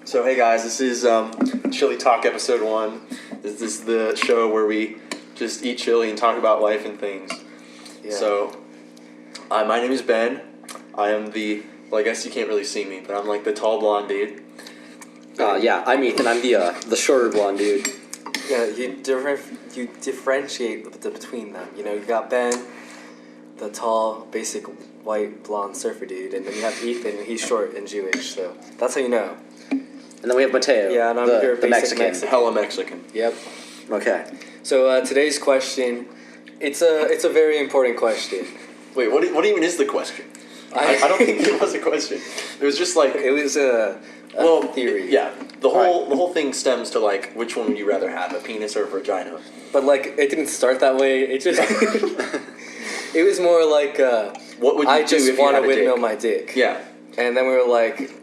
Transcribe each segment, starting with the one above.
So hey guys, this is Chili Talk episode 1. This is the show where we just eat chili and talk about life and things. Yeah. So, my name is Ben. I am I guess you can't really see me, but I'm like the tall blonde dude. Yeah, I'm Ethan. I'm the shorter blonde dude. Yeah, you differentiate between them. You know, you got Ben, the tall, basic white blonde surfer dude, and then you have Ethan, and he's short and Jewish. So that's how you know. And then we have Mateo. Yeah, and I'm your the Mexican. Hella Mexican. Yep. Okay. So today's question, it's a very important question. Wait, what even is the question? I don't think it was a question. It was just like it was a theory. Yeah, the whole thing stems to like which one would you rather have, a penis or a vagina? But like it didn't start that way. It just it was more like what would you I do just if you want to had a windmill dick? my dick. Yeah. And then we were like,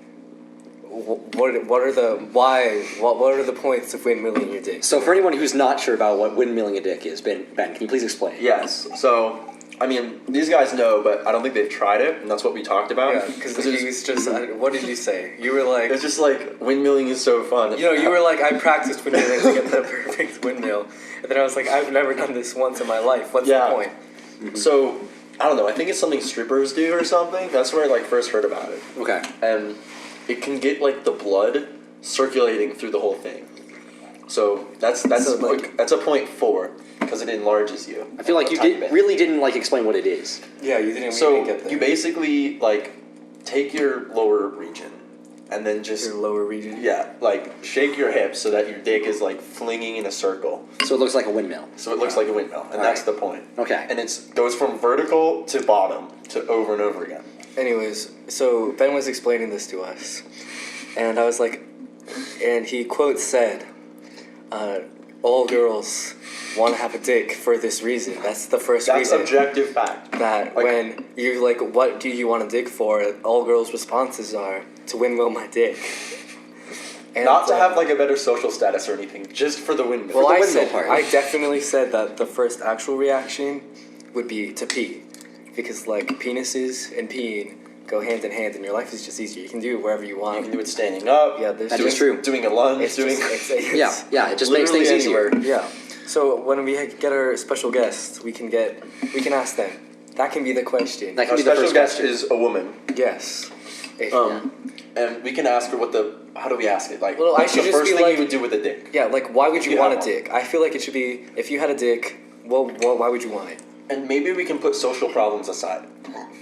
what are the points of windmilling your dick? So for anyone who's not sure about what windmilling a dick is, Ben, can you please explain? Yes. So, I mean, these guys know, but I don't think they've tried it, and that's what we talked about. Yeah, because he was just, what did you say? You were like... It's just like, windmilling is so fun. You know, you were like, I practiced windmilling to get the perfect windmill. And then I was like, I've never done this once in my life. What's the point? Mm-hmm. So, I don't know, I think it's something strippers do or something. That's where I like first heard about it. Okay. And it can get like the blood circulating through the whole thing. So that's a point 4 because it enlarges you. I feel like you really didn't like explain what it is. Yeah, you didn't. So get that. you basically like take your lower region and then just your lower region. Yeah, like shake your hips so that your dick is like flinging in a circle. So it looks like a windmill. So it looks like a windmill, and that's the point. Okay. And it goes from vertical to bottom to over and over again. Anyways, so Ben was explaining this to us, and I was like, and he quote said, all girls want to have a dick for this reason. That's the first reason. That's objective fact. That like, when you're like, what do you want a dick for? All girls' responses are, to windmill my dick. And, not to have like a better social status or anything, just for the windmill. Well, for the windmill part. I definitely said that the first actual reaction would be to pee. Because like penises and peeing go hand in hand, and your life is just easier. You can do it wherever you want. You can do it standing up. Yeah, that's true. Doing a lunge. It's it just makes things easier. Yeah. So when we get our special guests, we can ask them. That can be the question. That can our be the special first guest question. is a woman. Yes. And we can ask her how do we ask it? Like, well, what's the first thing you would do with a dick? Yeah, like why would you want a dick? I feel like it should be, if you had a dick, well, why would you want it? And maybe we can put social problems aside.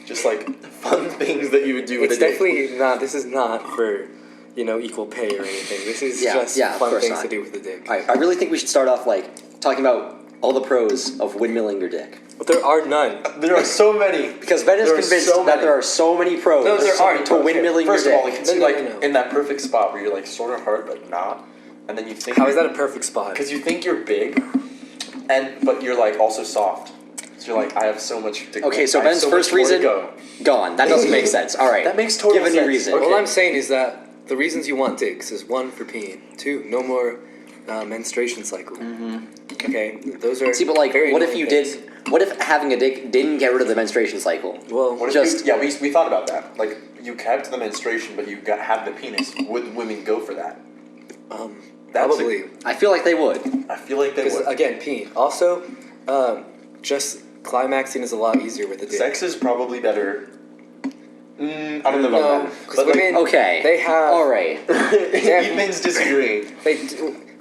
Just like fun things that you would do with a dick. It's definitely not, this is not for, equal pay or anything. This is just fun things to do with a dick. All right, I really think we should start off like talking about all the pros of windmilling your dick. But there are none. There are so many. Because Ben is convinced that there are so many pros to windmilling your dick. First of all, you can see in that perfect spot where you're like sort of hard but not. And then you think... How is that a perfect spot? Because you think you're big, but you're like also soft. So you're like, I have so much to go. Okay, so Ben's first reason, gone. That doesn't make sense. All right. That makes total sense. Give a new reason. Okay. All I'm saying is that the reasons you want dicks is 1, for peeing. 2, no more menstruation cycle. Mm-hmm. Okay, those are See, but like, very what if you things. did... What if having a dick didn't get rid of the menstruation cycle? Well, what if we thought about that. Like, you kept the menstruation, but you had the penis. Would women go for that? Probably. I feel like they would. I feel like they would. Again, peeing. Also, just climaxing is a lot easier with a dick. Sex is probably better. I don't know about that. Because women, they have... All right. Ethan's disagreeing.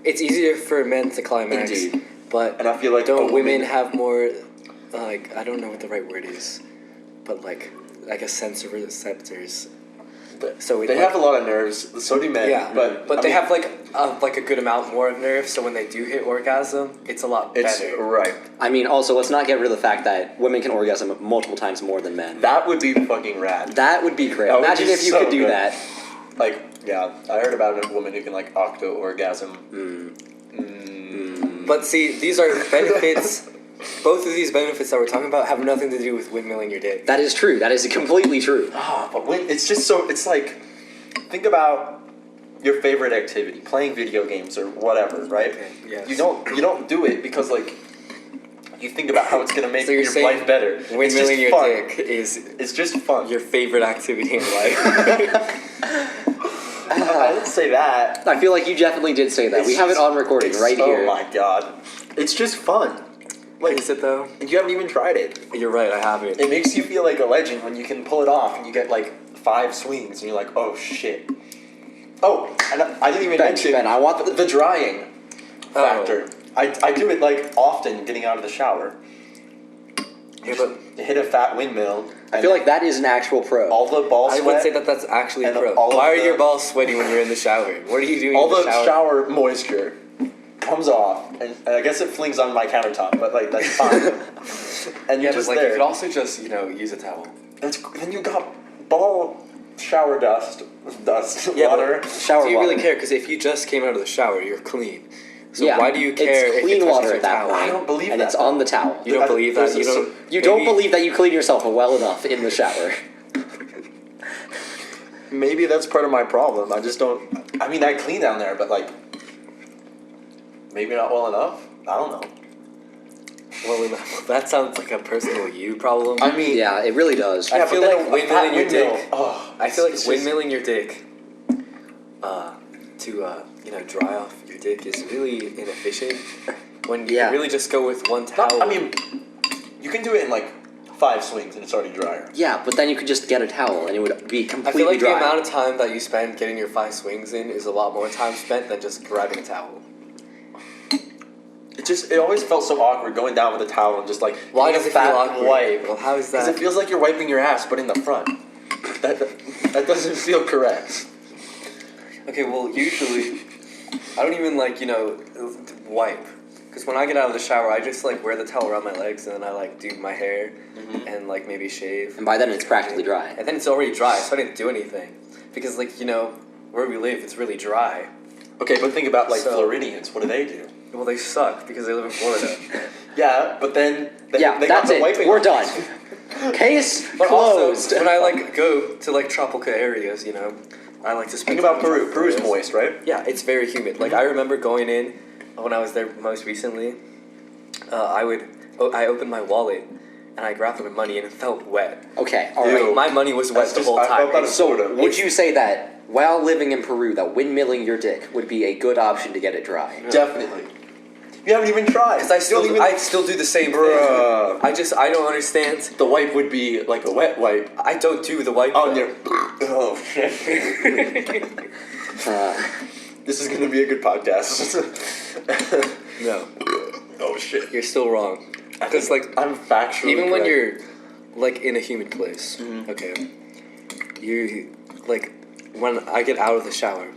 It's easier for men to climax. Indeed. But I feel like don't women have more, like, I don't know what the right word is, but like I guess sensory receptors. So they have a lot of nerves. So do men. Yeah, but they have like a good amount more of nerves. So when they do hit orgasm, it's a lot better. Right. I mean, also let's not get rid of the fact that women can orgasm multiple times more than men. That would be fucking rad. That would be great. Imagine if you could do that. Like, yeah, I heard about a woman who can like octo orgasm. But see, these are benefits. Both of these benefits that we're talking about have nothing to do with windmilling your dick. That is true. That is completely true. But it's just so... It's like... Think about your favorite activity. Playing video games or whatever, right? Okay, yes. You don't do it because, like... You think about how it's going to make your life better. Windmilling your dick is... It's just fun. Your favorite activity in life. I didn't say that. I feel like you definitely did say that. It's we have it just- on recording right here. Oh my god. It's just fun. Like, Is it though? you haven't even tried it. You're right. I haven't. It makes you feel like a legend when you can pull it off and you get like 5 swings and you're like, oh shit. Oh, and I didn't even mention Ben, I want the drying factor. I do it like often getting out of the shower. Yeah, but Hit a fat windmill. I feel like that is an actual pro. all the ball I sweat. would say that that's actually and pro. all of Why are the- your balls sweaty when you're in the shower? What are you doing all in the the shower? shower moisture comes off, and I guess it flings on my countertop, but like that's fine. And Yeah, you're but just like you there. could also just use a towel. Then you got ball shower dust, Yeah, water. but Shower do you water. really care? Because if you just came out of the shower, you're clean. So Yeah, why do you care it's if clean it touches water your at that towel? point. I don't believe and that, it's on the towel. You don't believe that? There's You a- don't. You don't maybe- believe that you clean yourself well enough in the shower. Maybe that's part of my problem. I just don't. I mean, I clean down there, but like, maybe not well enough. I don't know. Well, that sounds like a personal you problem. I mean, Yeah, it really does. I yeah, feel but then like a fat windmilling your windmill, dick. Oh, I feel like it's just- windmilling your dick to dry off your dick is really inefficient. When you Yeah. really just go with one towel. I mean, you can do it in like 5 swings and it's already drier. Yeah, but then you could just get a towel and it would be I completely feel like dry. the amount of time that you spend getting your 5 swings in is a lot more time spent than just grabbing a towel. It always felt so awkward going down with a towel and just like Why getting does a it feel fat awkward? wipe. Well, how is Because that? it feels like you're wiping your ass, but in the front. That doesn't feel correct. Okay, well, usually, I don't even wipe. Because when I get out of the shower, I just wear the towel around my legs and then I do my hair and maybe shave. And by then it's practically dry. And then it's already dry, so I didn't do anything. Because where we live, it's really dry. Okay, but think about So- Floridians. What do they do? Well, they suck because they live in Florida. Yeah, but then they Yeah, got that's the it. wiping. We're done. Case But closed. also, when I go to tropical areas, I like to spend. Think about time in Peru. tropical Peru's areas. moist, right? Yeah, it's very humid. Like I remember going in when I was there most recently. I opened my wallet and I grabbed my money and it felt wet. Okay, all Ew. right. My money was wet That's the just- whole I time. felt that in So, Florida. would you say that while living in Peru, that windmilling your dick would be a good option to get it dry? Definitely. You haven't even tried. Because You don't even- I still do the same Bruh. thing. I don't understand. The wipe would be like a wet wipe I don't do the wipe. on though. your. Oh shit! This is gonna be a good podcast. No, Oh shit! you're still wrong. Because I'm factually even when correct. you're in a humid place, okay, you when I get out of the shower,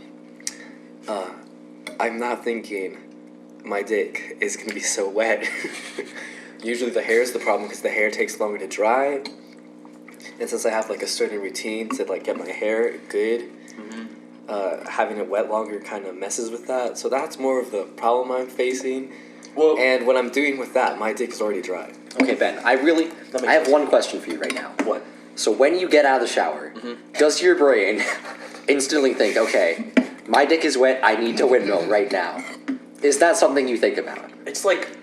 I'm not thinking my dick is gonna be so wet. Usually the hair is the problem because the hair takes longer to dry, and since I have a certain routine to get my hair good, having it wet longer kind of messes with that. So that's more of the problem I'm facing. Well, And what I'm doing with that, my dick is already dry. Okay, Ben, I makes have sense. one question for you right now. what? So when you get out of the shower, does your brain instantly think, okay, my dick is wet, I need to windmill right now? Is that something you think about? It's like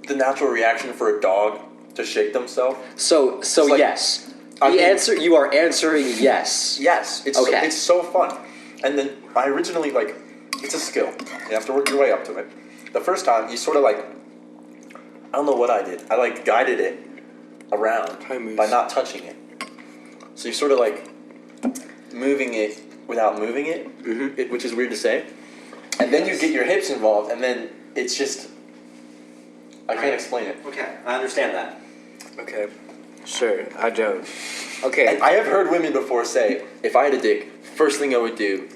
the natural reaction for a dog to shake themselves. So like- yes. I mean- You are answering yes. Yes, it's Okay. it's so fun. And then I originally it's a skill. You have to work your way up to it. The first time you sort of I don't know what I did. I guided it around Hi, Moose. by not touching it. So you're sort of moving it without moving it, which is weird to say. And then you get your hips involved, and then it's just I can't explain it. Okay, I understand that. Okay. Sure, I don't. Okay. And I have heard women before say, if I had a dick, first thing I would do.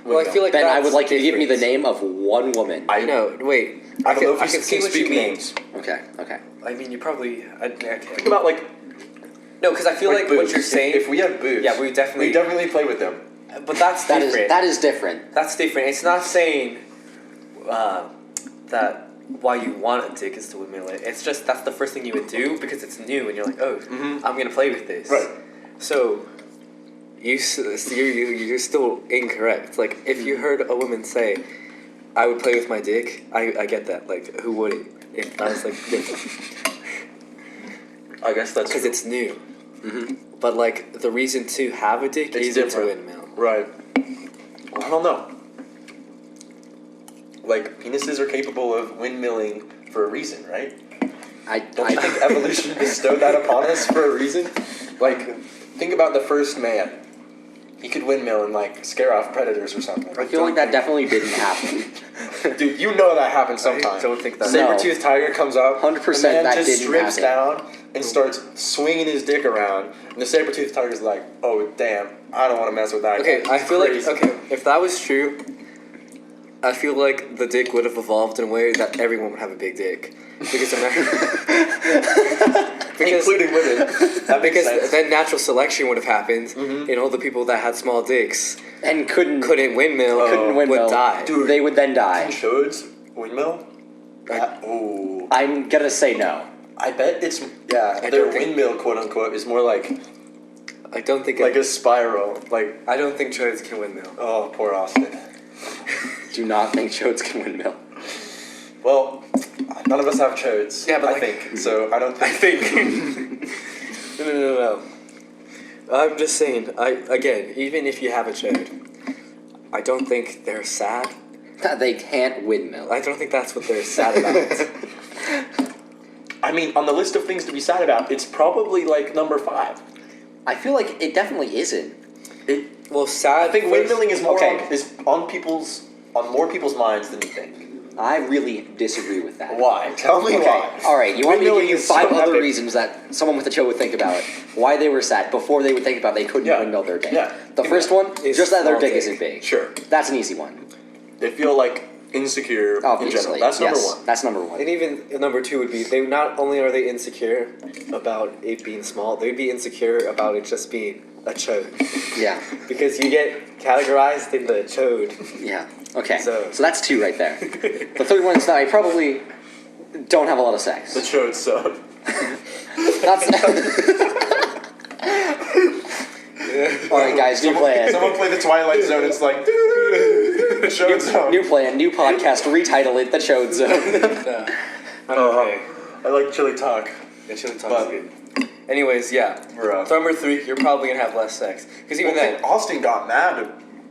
Well, I feel like Ben, I that's would like you to give me the different. name of one woman. I No, wait. I don't know if I you can see can what you speak mean. names. Okay, okay. I mean, you probably. Okay. Think about No, because I feel like what boobs. you're saying. If we have boobs, Yeah, we definitely- play with them. But that's That is different. different. That's different. It's not saying that why you want a dick is to windmill it. It's just that's the first thing you would do because it's new and you're like, oh, I'm gonna play with this. Right. So you're still incorrect. Like if you heard a woman say, "I would play with my dick," I get that. Like who wouldn't? If I was I guess that's because it's new. But like the reason to have a dick It's isn't to different. windmill. Right. Well, I don't know. Like, penises are capable of windmilling for a reason, right? Don't you think evolution bestowed that upon us for a reason? Like, think about the first man. He could windmill and, like, scare off predators or something. I feel like that definitely didn't happen. Dude, you know that happened sometime. I don't think that. Saber-toothed tiger comes up. 100% the man that just didn't strips happen. down and starts swinging his dick around. And the saber-toothed tiger's like, oh, damn, I don't want to mess with that Okay, guy. I He's feel crazy." like if that was true, I feel like the dick would have evolved in a way that everyone would have a big dick. Because Including women. That makes because sense. then natural selection would have happened, and all the people that had small dicks And couldn't windmill windmill. would die. Dude. They would then die. Chodes windmill? Ooh. I'm gonna say no. I bet it's, yeah, I their don't think- windmill, quote unquote, is more like I don't think a spiral. Like, I don't think chodes can windmill. oh, poor Austin. Do not think chodes can windmill. Well, none of us have chodes. Yeah, but I like- think. So I don't I think. think. No. I'm just saying. Again, even if you have a chode, I don't think they're sad. They can't windmill. I don't think that's what they're sad about. I mean, on the list of things to be sad about, it's probably like number 5. I feel like it definitely isn't. Well, sad. I think windmilling is more Okay. on more people's minds than you think. I really disagree with that. Why? Tell me Okay, why. alright, you want me to Windmilling give you is so 5 other epic. reasons that someone with a chode would think about it. Why they were sad before they would think about they couldn't Yeah. windmill their dick. Yeah. The first one, Is just that their small dick dick. isn't big. Sure. That's an easy one. They feel like insecure in Obviously. general. That's number yes, 1. That's number 1. And even number 2 would be they not only are they insecure about it being small, they'd be insecure about it just being a chode. Yeah. Because you get categorized in the chode. Yeah. Okay. So- So that's 2 right there. The third one is that I probably don't have a lot of sex. The chode suck. That's Alright guys, new plan. Someone play the Twilight Zone. It's like chode zone. New plan, new podcast, retitle it The Chode Zone. Okay. I like chili talk. Yeah, chili talk But- is good. Anyways, yeah. Bro. Number 3, you're probably gonna have less sex. Because even Well, then, Austin got mad.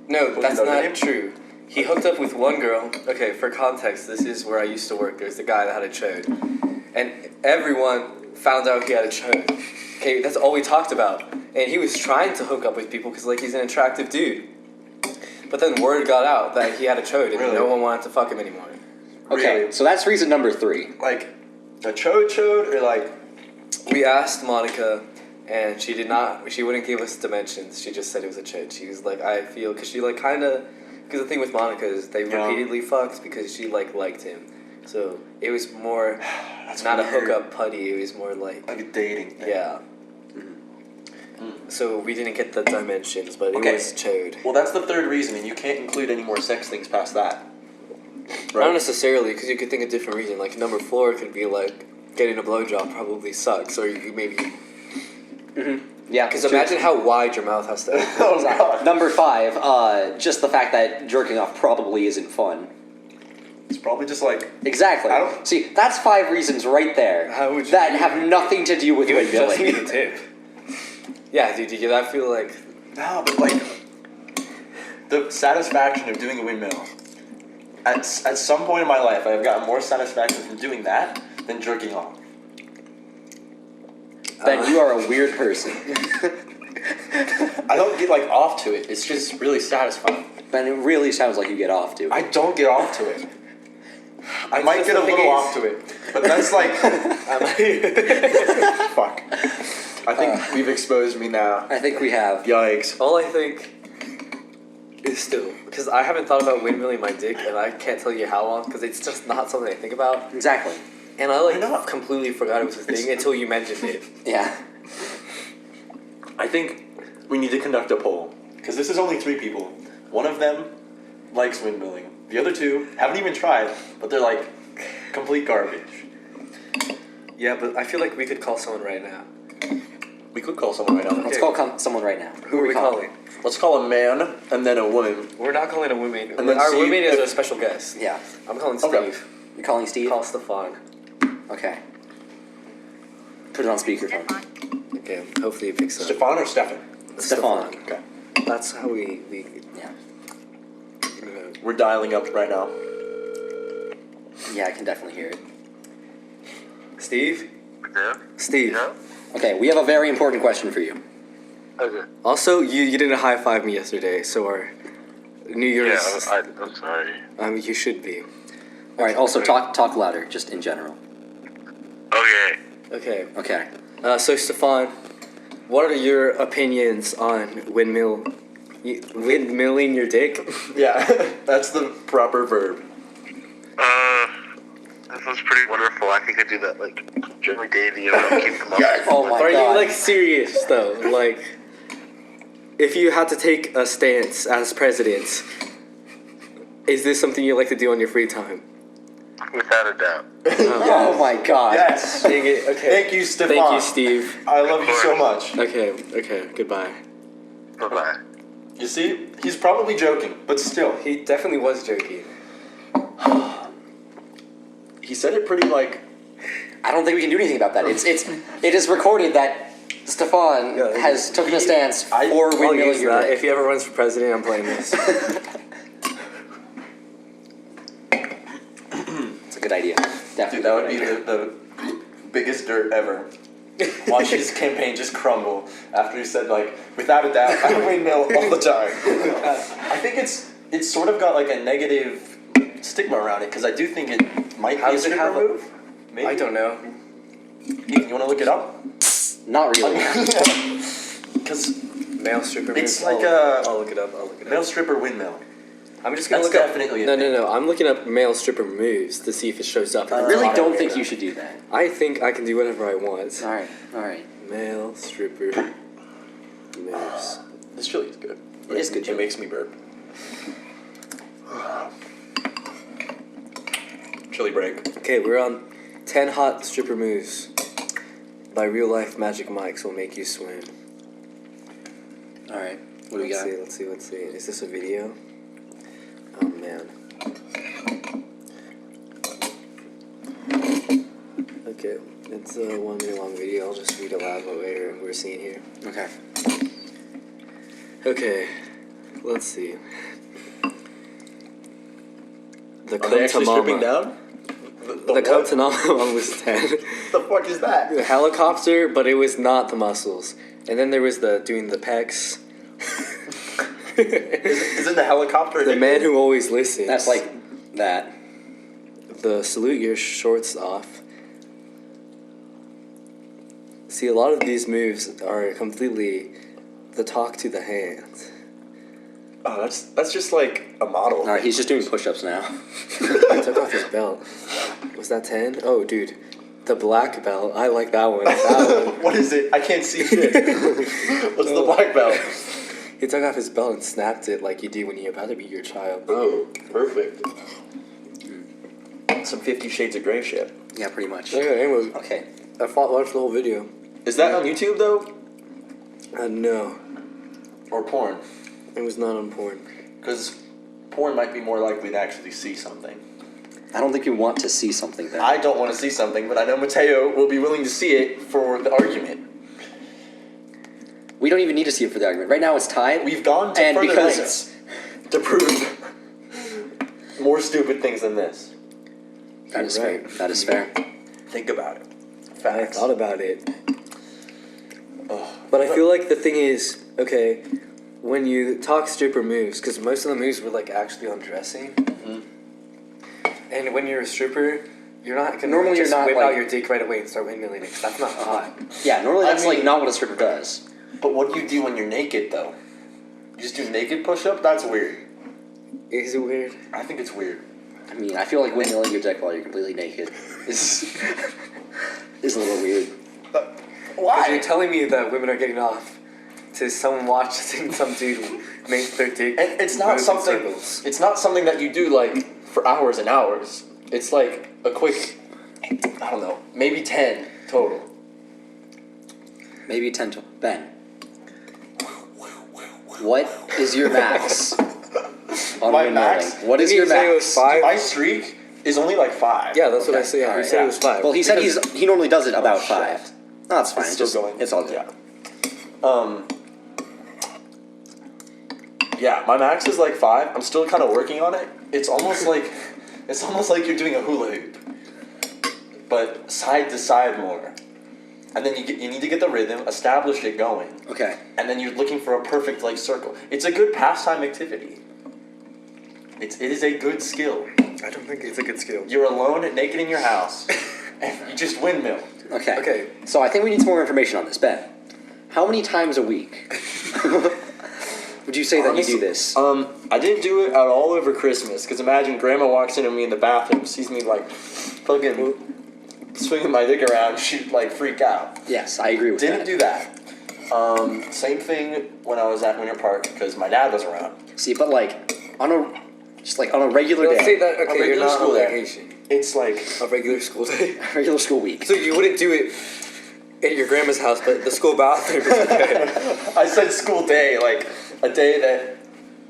no, that's you know, not didn't true. He hooked up with one girl. Okay, for context, this is where I used to work. There's the guy that had a chode. And everyone found out he had a chode. Okay, that's all we talked about. And he was trying to hook up with people because, like, he's an attractive dude. But then word got out that he had a chode and Really? no one wanted to fuck him anymore. Okay, Really? so that's reason number 3. Like a chode or like We asked Monica, and she wouldn't give us dimensions. She just said it was a chode. She was like, I feel, because she, like, kind of, because the thing with Monica is they Yeah. repeatedly fucked because she, like, liked him. So it was more, that's not a weird. hookup putty, it was more like, a dating thing. yeah. So we didn't get the dimensions, but Okay. it was chode. Well, that's the third reason, and you can't include any more sex things past that. Not necessarily, because you could think a different reason. Like, number 4 could be, like, getting a blowjob probably sucks, or you maybe... Yeah, Because imagine how wide your mouth has to open. Oh god. Number 5, just the fact that jerking off probably isn't fun. It's probably just like Exactly. I don't- See, that's 5 reasons right there How would you that do have nothing to do with You would just need windmilling. a tip. Yeah, dude, you get that feel like... no, but like the satisfaction of doing a windmill. At some point in my life, I have gotten more satisfaction from doing that than jerking off. Then you are a weird person. I don't get like off to it. It's just really satisfying. Then it really sounds like you get off to. I don't get off to it. I might just get a the thing little is- off to it, but that's like fuck. I think we've exposed me now. I think we have. Yikes. All I think is still... Because I haven't thought about windmilling my dick, and I can't tell you how long, because it's just not something I think about. Exactly. And I, like, Why not? completely forgot it was a thing until you mentioned it. Yeah. I think we need to conduct a poll. Because this is only 3 people. One of them likes windmilling. The other 2 haven't even tried, but they're like complete garbage. Yeah, but I feel like we could call someone right now. We could call someone right now. Let's Okay. call someone right now. Who are we calling? Let's call a man and then a woman. We're not calling a woman. And then Our see woman is if- a special guest. Yeah. I'm calling Steve. Okay. You're calling Steve? Call Stefan. Okay. Put it on speakerphone. Okay. Okay, hopefully it picks up. Stefan or Stefan? Stefan. Okay. That's how we Yeah. We're dialing up right now. Yeah, I can definitely hear it. Steve? Yeah? Steve. Yeah? Okay, we have a very important question for you. Okay. Also, you didn't high five me yesterday, so our New Year's. Yeah, I'm sorry. You should be. All right. Also, talk louder, just in general. Okay. Okay. Okay. So Stefan, what are your opinions on windmilling your dick? Yeah, that's the proper verb. That sounds pretty wonderful. I think I do that, like, during daily, keep them up. Oh my Are god. you like serious though? Like, if you had to take a stance as president, is this something you like to do on your free time? Without a doubt. Oh my god. Yes. Dang it. Okay. Thank you, Stefan. Thank you, Steve. I love you so much. Okay. Goodbye. Bye-bye. You see, he's probably joking, but still. He definitely was joking. He said it pretty like. I don't think we can do anything about that. It is recorded that Stefan has taken a stance for I'll windmilling use your that. dick. If he ever runs for president, I'm playing this. It's a good idea. Definitely. Dude, that would be the biggest dirt ever. Watch his campaign just crumble after he said, like, without a doubt, I windmill all the time. I think it's sort of got like a negative stigma around it because I do think it might How be a does it stripper have a- move. Maybe. I don't know. You want to look it up? Not really. Because Male stripper. It's moves? like a- I'll look it up. male stripper windmill. I'm just gonna That's look up. definitely a No. thing. I'm looking up male stripper moves to see if it shows up. I really don't think you should do that. I think I can do whatever I want. All right. Male stripper moves. This chili is good. It is good It chili. makes me burp. Chili break. Okay, we're on 10 hot stripper moves by Real Life Magic Mics will make you swim. All right. What do we got? Let's see. Is this a video? Oh man. Okay, it's a 1 minute long video. I'll just read aloud what we're seeing here. Okay. Okay, let's see. The Are come they to actually stripping mama. down? The come to mama was 10. The fuck is that? The helicopter, but it was not the muscles. And then there was the doing the pecs. Isn't the helicopter? The man who always listens. That's like that. The salute your shorts off. See, a lot of these moves are completely the talk to the hands. Oh, that's just like a model. All right. He's just doing push-ups now. He took off his belt. Was that 10? Oh, dude. The black belt. I like that one. That one. What is it? I can't see shit. What's the black belt? He took off his belt and snapped it like you do when you're about to beat your child. Oh, perfect. Some 50 Shades of Grey shit. Yeah, pretty much. Okay, anyways. Okay. I watched the whole video. Is that on YouTube though, No. or porn? It was not on porn. Because porn might be more likely to actually see something. I don't think you want to see something then. I don't want to see something, but I know Mateo will be willing to see it for the argument. We don't even need to see it for the argument. Right now it's tied. We've gone to And further because- lengths to prove more stupid things than this. That is You're fair. right. That is fair. Think about it. I Facts. thought about it. Ugh. But I feel like the thing is, okay, when you talk stripper moves, because most of the moves were like actually undressing, and when you're a stripper, you're not gonna Normally you're just not, whip like- out your dick right away and start windmilling it. 'Cause that's not hot. Yeah, normally I that's mean- like not what a stripper does. But what do you do when you're naked, though? You just do naked push-up? That's weird. Is it weird? I think it's weird. I mean, I feel like windmilling your dick while you're completely naked is is a little weird. Because you're telling me that women are getting off to someone watching some dude make their dick. And it's not move in something. circles. It's not something that you do like for hours and hours. It's like a quick. I don't know. Maybe 10 total. Maybe 10 to Ben. What is your max on My windmilling? max? What is Didn't your you say it was max? 5? My streak is only like 5. Yeah, that's what I Okay, said. Yeah, alright, you said yeah. it was 5. Well, he said he normally does it about shit. 5. That's fine. It's still going. It's all good. Yeah. Yeah, my max is like 5. I'm still kind of working on it. It's almost like you're doing a hula hoop, but side to side more. And then you need to get the rhythm, establish it going. Okay. And then you're looking for a perfect like circle. It's a good pastime activity. It is a good skill. I don't think it's a good skill. You're alone and naked in your house, and you just windmill. Okay. Okay. So I think we need some more information on this. Ben, how many times a week would you say that you do this? I didn't do it at all over Christmas, because imagine Grandma walks into me in the bathroom, sees me like fucking swinging my dick around, she'd like freak out. Yes, I agree with Didn't that. do that. Same thing when I was at Winter Park, because my dad was around. See, but like on a regular Let's say day, that, A okay, you're regular not school on day. vacation. It's like A regular school day. regular school week. So you wouldn't do it at your grandma's house, but the school bathroom is okay. I said school day, like a day that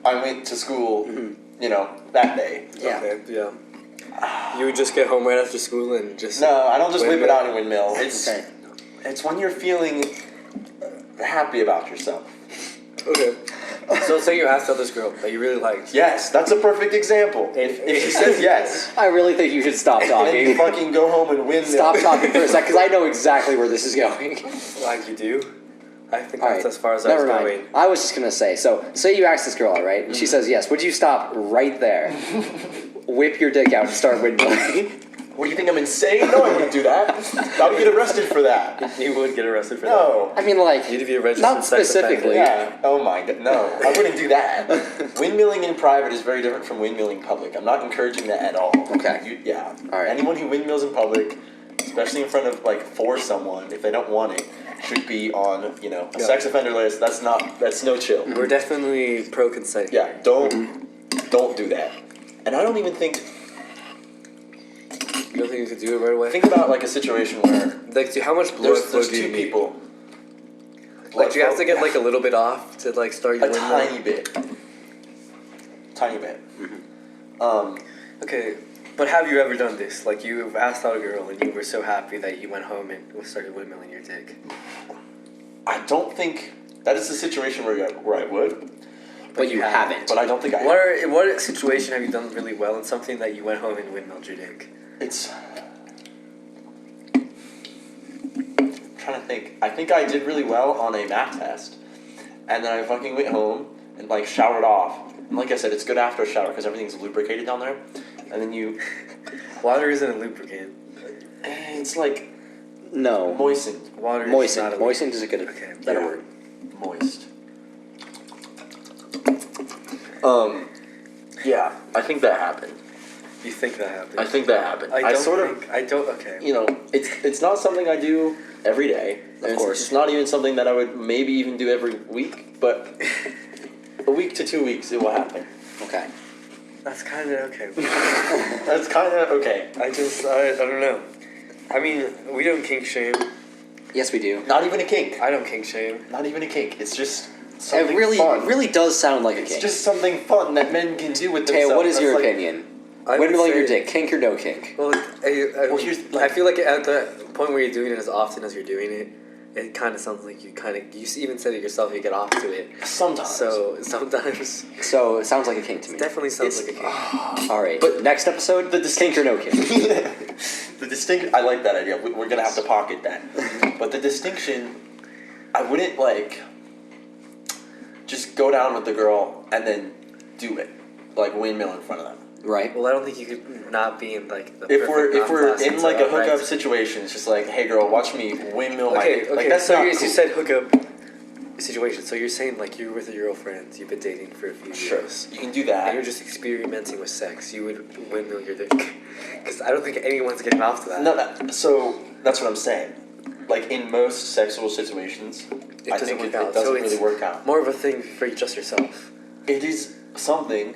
I went to school. You know, that day. Yeah. Okay, yeah. You would just get home right after school and just... No, I don't just whip it Windmill. out in windmill. It's Okay. it's when you're feeling happy about yourself. Okay. So say you asked out this girl that you really liked. Yes, that's a perfect example. If she says yes, I really think you should stop and then you talking. fucking go home and windmill. Stop talking for a sec, because I know exactly where this is going. Like you do? I think All that's right. as far as I Never was mind. going. I was just gonna say. So, say you ask this girl out, right? And she says yes. Would you stop right there, whip your dick out, and start windmilling? What do you think I'm insane? No, I wouldn't do that. I would get arrested for that. You would get arrested for No. I mean, like, You'd be a registered not sex offender. specifically. Yeah. Oh my god. No, I wouldn't do that. Windmilling in private is very different from windmilling public. I'm not encouraging that at all. Okay. Yeah. All right. Anyone who windmills in public, especially in front of like for someone, if they don't want it, should be on a Yeah. sex offender list. That's no chill. We're definitely pro consent. Yeah. Don't do that. And I don't even think. You don't think you could do it right away? Think about like a situation where Like, how much blood flow there's do you two need? people. Like, do you have to get Yeah. like a little bit off to like start your A windmill? tiny bit. Tiny bit. Okay, but have you ever done this? Like, you've asked out a girl and you were so happy that you went home and started windmilling your dick. I don't think that is the situation where I would, But you haven't. but I don't think I. What situation have you done really well in something that you went home and windmilled your dick? It's. I'm trying to think. I think I did really well on a math test, and then I fucking went home and like showered off. And like I said, it's good after a shower because everything's lubricated down there, and then you. Water isn't a lubricant. It's like No. moistened, Water is not Moistened. a Moistened is a good, Okay. better Yeah. word. moist. Yeah, I think that happened. You think that happened? I think that happened. I don't sort of. think, I don't. Okay. You know, it's not something I do every day. Of course. It's not even something that I would maybe even do every week, but a week to 2 weeks it will happen. Okay. That's kind of okay. That's kind of okay. I don't know. I mean, we don't kink shame. Yes, we do. Not even a kink. I don't kink shame. Not even a kink. It's just It something really, fun. really does sound like a It's kink. just something fun that men can do with Hey, themselves. what is That's your like- opinion? I would Windmilling your say- dick, kink or no kink? Well, Well, here's, I like- feel like at the point where you're doing it as often as you're doing it, it kind of sounds like you even said it yourself. You get off to it. Sometimes. So sometimes So it sounds like a kink to me. definitely sounds It's- like a kink. All right. But next episode, the kink or no kink. The distinct. I like that idea. We're gonna have to pocket that. But the distinction, I wouldn't like. Just go down with the girl and then do it, like windmill in front of them. Right. Well, I don't think you could not be in like the If we're perfect in like a non-classic hookup right? situation, it's just like, hey girl, watch me windmill my Okay, dick. okay. Like that's so not you cool. said hookup situation. So you're saying like you're with your girlfriend, you've been dating for a few Sure, years, you can do and you're that. just experimenting with sex. You would windmill your dick, because I don't think anyone's getting off to that. No, so that's what I'm saying. Like in most sexual situations, It I doesn't think work it out. doesn't So really it's work out. More of a thing for just yourself. It is something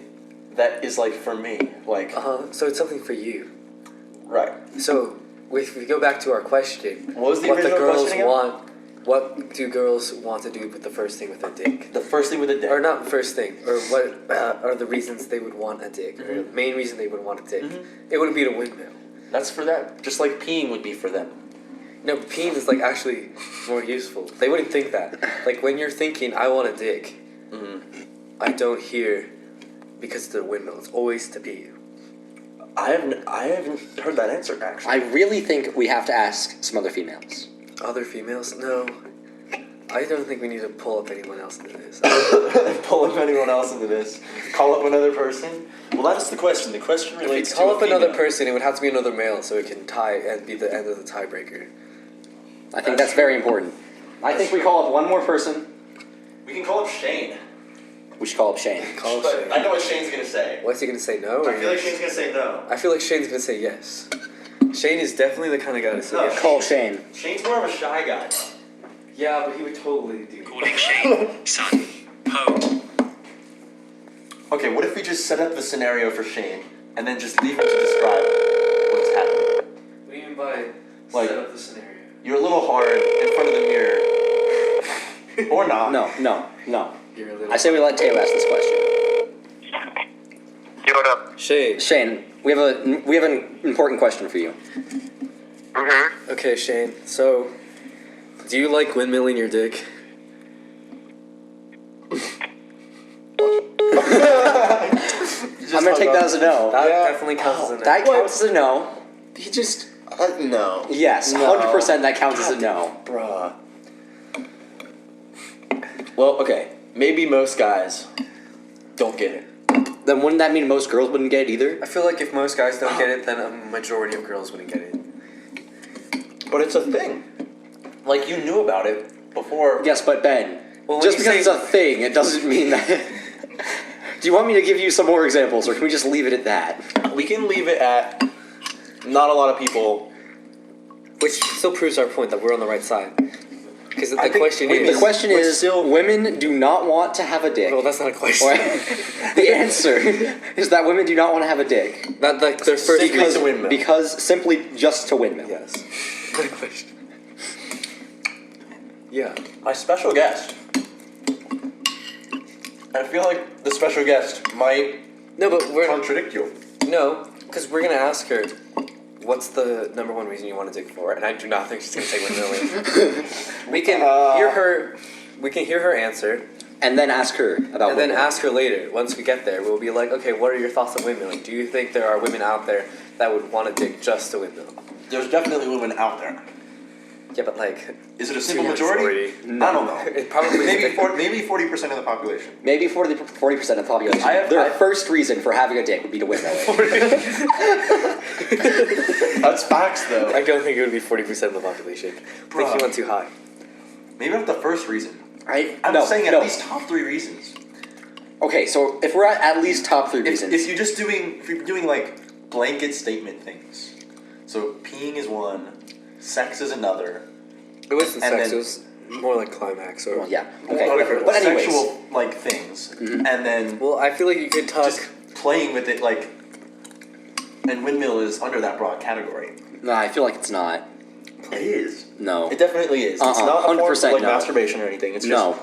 that is like for me, like So it's something for you. right. So if we go back to our question, What was the what the original girls question again? want? What do girls want to do with the first thing with their dick? The first thing with a dick. Or not first thing, or what are the reasons they would want a dick? Or Mhm. the main reason they would want a dick? Mhm. It wouldn't be to windmill. That's for that. Just like peeing would be for them. No, but peeing is like actually more useful. They wouldn't think that. Like when you're thinking, I want a dick, I don't hear because of the windmill. It's always to pee. I haven't heard that answer actually. I really think we have to ask some other females. Other females? No. I don't think we need to pull up anyone else into this. Pull up anyone else into this. Call up another person. Well, that's the question. The question relates If we call to up another person, it would have to be another male, so it can tie and be the end of the tiebreaker. I think that's very important. I think we call up one more person. We can call up Shane. We should call up Shane. Call But Shane. I know what Shane's gonna say. What's he gonna say? No? I feel like Shane's gonna say no. I feel like Shane's gonna say yes. Shane is definitely the kind of guy to say No. yes. Call Shane. Shane's more of a shy guy. Yeah, but he would totally do. Calling Shane, son, home. Okay, what if we just set up the scenario for Shane and then just leave him to describe what's happening? What do you mean by Like- set up the scenario? You're a little hard in front of the mirror. Or not. No. You're a little. I say we let Taylor ask this question. Yo, what up? Shane. Shane, we have an important question for you. Mm-hmm. Okay, Shane. So, do you like windmilling your dick? I'm gonna take that as a no. That Yeah. definitely counts as a no. That counts as a no. He just. No. Yes, No. 100% that counts as a no. Bruh. Well, okay. Maybe most guys don't get it. Then wouldn't that mean most girls wouldn't get it either? I feel like if most guys don't get it, then a majority of girls wouldn't get it. But it's a thing. Like, you knew about it before. Yes, but Ben, Well, when just you because it's say- a thing, it doesn't mean that. Do you want me to give you some more examples, or can we just leave it at that? We can leave it at not a lot of people. Which still proves our point that we're on the right side. Because the I think question women- is... The question But is, still- women do not want to have a dick. Well, that's not a question. Or- the answer is that women do not want to have a dick. Not like their first Simply reason. to windmill. Because simply just to windmill. Yes. Good question. Yeah. My special guest. I feel like the special guest might No, but we're... contradict you. No, because we're going to ask her, what's the number one reason you want to dig for? And I do not think she's going to say windmilling. We can hear her... We can hear her answer, And then ask her about and then windmill. ask her later. Once we get there, we'll be like, okay, what are your thoughts on windmilling? Do you think there are women out there that would want to dig just to windmill? There's definitely women out there. Yeah, but like... Is it a simple to majority? No. I don't know. It probably Maybe 40% of the population. Maybe 40% of the population. I Their have- first reason for having a dick would be to windmill it. That's facts, though. I don't think it would be 40% of the population. I think Bruh. you went too high. Maybe not the first reason. Right? I'm no, saying at no. least top 3 reasons. Okay, so if we're at least top 3 reasons. If you're doing like blanket statement things, so peeing is one, sex is another. It wasn't And sex, then- it was more like climax or... Well, yeah. Okay. Whatever. But anyways. Sexual like things, and then Well, I feel like you could talk... just playing with it like. And windmill is under that broad category. No, I feel like it's not. It is. No. It definitely is. It's not a form of 100% like no. masturbation or anything. It's just No.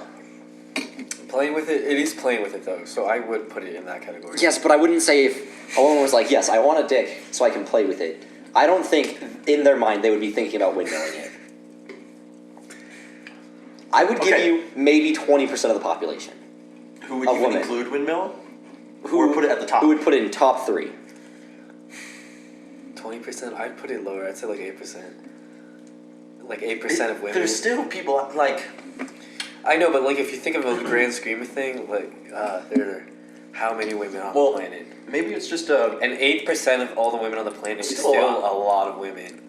Playing with it is playing with it though, so I would put it in that category. Yes, but I wouldn't say if a woman was like, yes, I want a dick so I can play with it. I don't think in their mind they would be thinking about windmilling it. I would give Okay. you maybe 20% of the population. who would a even woman. include windmill, or put it at the top. Who would put it in top 3? 20%? I'd put it lower, I'd say like 8%. Like 8% of women. There's still people like. I know, but like if you think about the grand scheme of thing, like there are how many women on Well, the planet? maybe it's just a. And 8% of all the women on the planet is Still a still lot. a lot of women.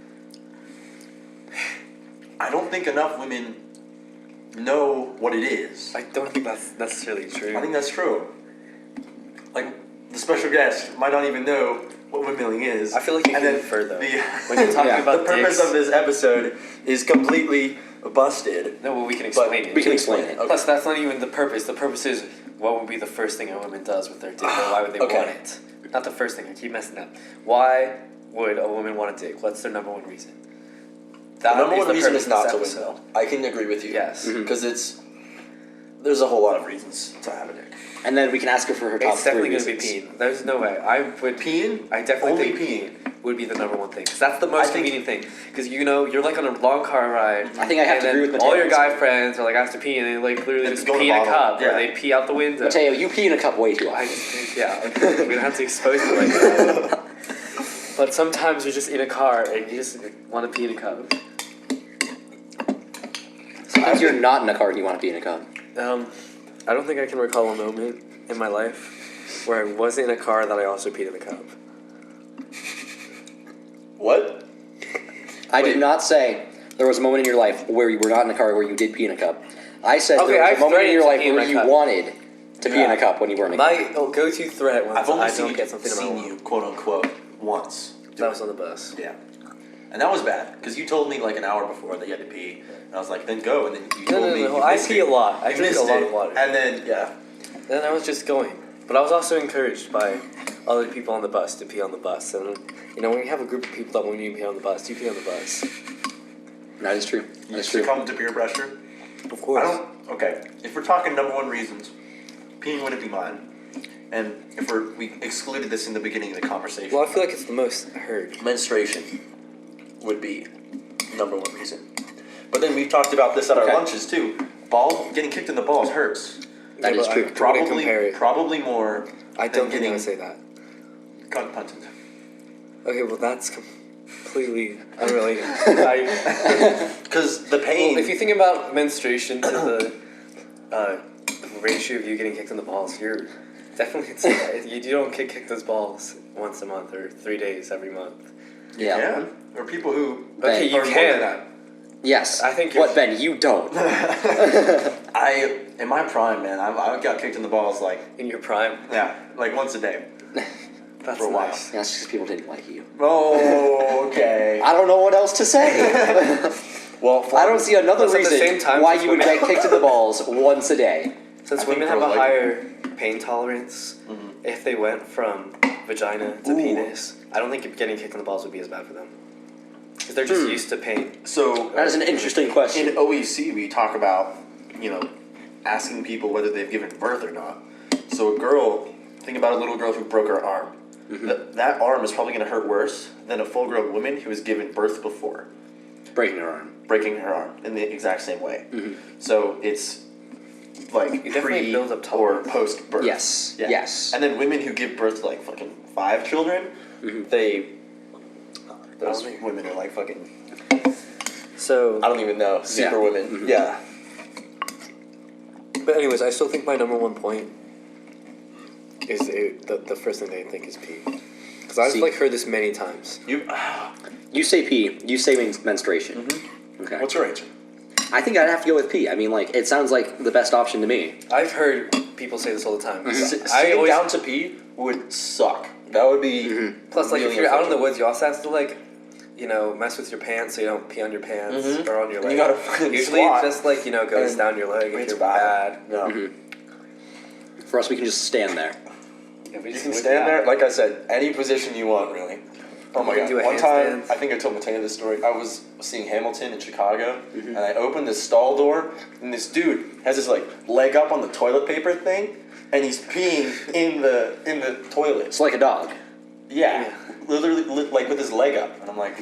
I don't think enough women know what it is. I don't think that's necessarily true. I think that's true. Like the special guest might not even know what windmilling is. I feel like you and can then infer though. The, When you're talking about the purpose dicks- of this episode is completely busted. No, well, we can explain it. we can explain it. Okay. Plus, that's not even the purpose. The purpose is what would be the first thing a woman does with their dick, or why would they Okay. want it? Not the first thing. I keep messing up. Why would a woman want a dick? What's their number one reason? The number is one the reason purpose is not of to this episode. windmill. I can agree with you. Yes. Because it's There's a whole lot of reasons to have a dick. And then we can ask her for her top It's definitely 3 gonna be reasons. peeing. There's no way. I would Peeing? I definitely Only think peeing. would be the number one thing. Because that's the most I think- convenient thing. Because you're like on a long car ride. I think I have and to then agree with all Mateo. your guy friends are like, I have to pee, and they like literally They just go in pee a in a bottle. cup, Yeah. or they pee out the window. Mateo, you pee in a cup way too I often. just, yeah, okay. We don't have to expose it like that. But sometimes you're just in a car and you just want to pee in a cup. Sometimes you're not in a car and you want to pee in a cup. I don't think I can recall a moment in my life where I wasn't in a car that I also peed in a cup. What? I Wait. did not say there was a moment in your life where you were not in a car where you did pee in a cup. I said Okay, there was I've a moment in your threatened life to pee in where my you cup. wanted to pee in a cup when you weren't in a cup. My go-to threat when I've only I seen, don't get something in my seen mouth. you, quote unquote, once. That was on the bus. Yeah. And that was bad, because you told me like an hour before that you had to pee. And I was like, then go. And then you No, told no, me no. you I missed pee it. a lot. I You drink a missed lot it. of water. And then, yeah. Then I was just going. But I was also encouraged by other people on the bus to pee on the bus. And, when you have a group of people that want you to pee on the bus, you pee on the bus. That is true. You That's true. succumb to peer pressure. Of course. I don't. Okay, if we're talking number one reasons, peeing wouldn't be mine. And if we excluded this in the beginning of the conversation, Well, I feel like it's the most heard. menstruation would be number one reason. But then we've talked about this at our Okay. lunches too. Getting kicked in the balls hurts. That is but true. I wouldn't compare it. Probably more. I don't than think I getting would say that. cunt punted. Okay, well, that's completely unrelated. Because the pain. Well, if you think about menstruation to the ratio of you getting kicked in the balls, you're definitely you don't get kicked those balls once a month or 3 days every month. Yeah. Yeah. Or people who. Okay, you are more can. than that. Yes. I think you're- What, Ben? You don't. In my prime, man, I got kicked in the balls like In your prime, like once a day. that's For a while. nice. That's just because people didn't like you. Oh, okay. I don't know what else to say. Well, I don't see another Plus, at the reason same time, why since you would women- get kicked in the balls once a day. Since I think women have a girls like higher pain tolerance, if they went from vagina to Ooh. penis, I don't think getting kicked in the balls would be as bad for them. Because they're just used to pain. So That is an interesting question. in OEC, we talk about asking people whether they've given birth or not. So a girl, think about a little girl who broke her arm. That arm is probably going to hurt worse than a full-grown woman who has given birth before, Breaking her arm. breaking her arm in the exact same way. So it's like You definitely pre build up or tolerance. post birth. Yes. Yes. And then women who give birth to like fucking 5 children, those women are like fucking. So, I don't even know. Super Yeah. women. Yeah. but anyways, I still think my number one point is the first thing they think is pee. Because I've See. like heard this many times. You say pee. You say menstruation. Okay. What's your answer? I think I'd have to go with pee. I mean, like, it sounds like the best option to me. I've heard people say this all the time. I Sitting always down to pee would suck. That would be. plus like if really you're out in the effective. woods, you also have to like mess with your pants so you don't pee on your pants or on your leg. You gotta fucking Usually squat. it just like goes And down your leg if it's you're bad. bad. No. For us, we can just stand there. Yeah, we You just can whip stand it there, out. like I said, any position you want, really. Oh my You god! can do a One time, handstand. I think I told Mateo this story. I was seeing Hamilton in Chicago, and I opened the stall door, and this dude has his like leg up on the toilet paper thing, and he's peeing in the toilet. It's like a dog. Yeah, literally, like with his leg up, and I'm like,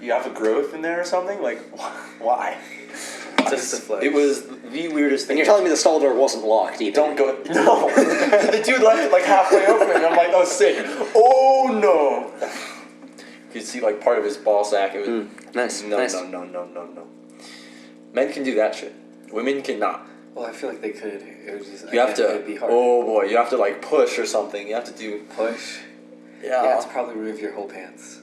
you have a growth in there or something? Like, why? Just to flex. It was the weirdest thing. And you're telling me the stall door wasn't locked either. Don't go. No, the dude left it like halfway open, and I'm like, oh sick. Oh no. You could see like part of his ball sack. It was Nice. no, nice. no. Men can do that shit. Women cannot. Well, I feel like they could. It would just You have it'd be to. hard. Oh boy, you have to like push or something. You have to do. Push. Yeah. You have to probably remove your whole pants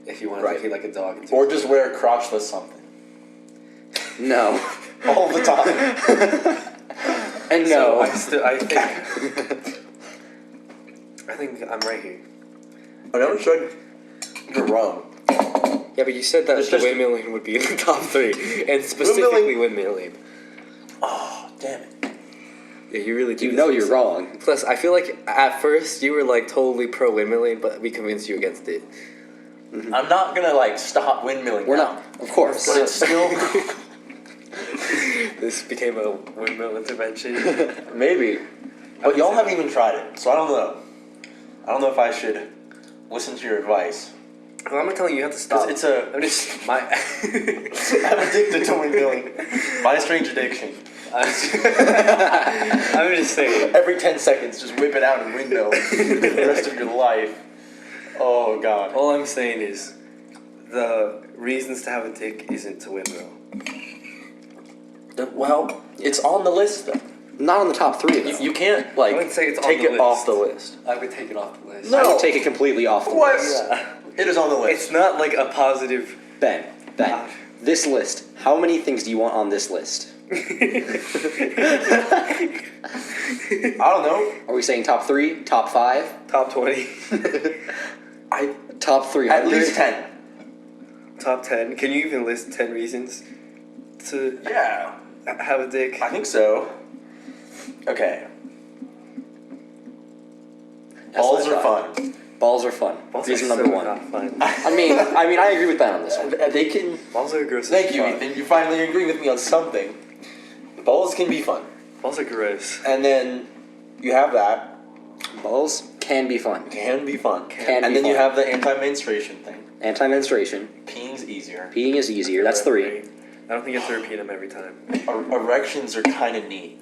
if you want Right. to pee like a dog. And Or just wear crotchless something No. all the time. And So no. I think I'm right here. I never said you're wrong. Yeah, but you said that It's the just- windmilling would be in the top 3, and specifically windmilling. Oh damn it. Yeah, you really do. You this know to you're yourself. wrong. Plus, I feel like at first you were like totally pro windmilling, but we convinced you against it. I'm not gonna like stop windmilling. We're now. not. Of course. But it's still. This became a windmill intervention. Maybe. But y'all haven't even tried it, so I don't know. I don't know if I should listen to your advice. Well, I'm not telling you, you have to stop. It's a. I'm just my. I'm addicted to windmilling. My strange addiction. I'm just saying. Every 10 seconds, just whip it out and windmill for the rest of your life. Oh, God. All I'm saying is, the reasons to have a dick isn't to windmill. Well, it's on the list, though. Not on the top 3 though. You can't, I like, wouldn't say it's on take the it list. off the list. I would take it off the list. No. I would take it completely off the What? list. Yeah. It is on the list. It's not like a positive. Ben, this list. How many things do you want on this list? I don't know. Are we saying top 3, top 5, Top 20. top 300? At least 10. Top 10. Can you even list 10 reasons to Yeah. have a dick? I think so. Okay. Balls are fun. Balls are fun. Balls Reason are number so 1. not fun. I mean, I agree with Ben on this one. They can. Balls are gross. Thank as you, fuck. Ethan. You finally agree with me on something. Balls can be fun. Balls are gross. And then you have that. Balls can be fun. Can be fun. Can and be then you fun. have the anti-menstruation thing. Anti-menstruation. Peeing's easier. Peeing is easier. That's 3. I don't think you have to repeat them every time. Erections are kind of neat.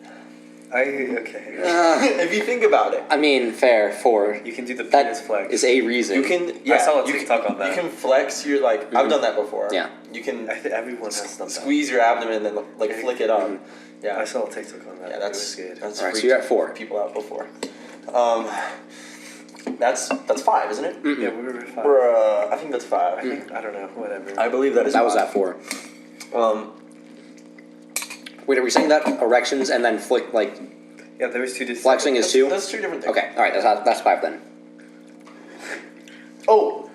Okay. If you think about it. I mean, fair. 4. You can do the That penis flex. is a reason. You can, yeah. I saw a you TikTok can, on that. You can flex your, like, I've done that before. Yeah. You can I think everyone has done that. squeeze your abdomen and, like, flick it up. Yeah. I saw a TikTok on that. Yeah, It that's was good. That's Alright, so freaked you're at 4. people out before. That's 5, isn't it? Yeah, we were at 5. We're I think that's 5. I don't know. Whatever. I believe that is. That was 5. at 4. Wait, are we saying that erections and then flick, like, Yeah, there was 2 different. flexing is 2? That's 2 different things. Okay, alright, that's 5 then. Oh,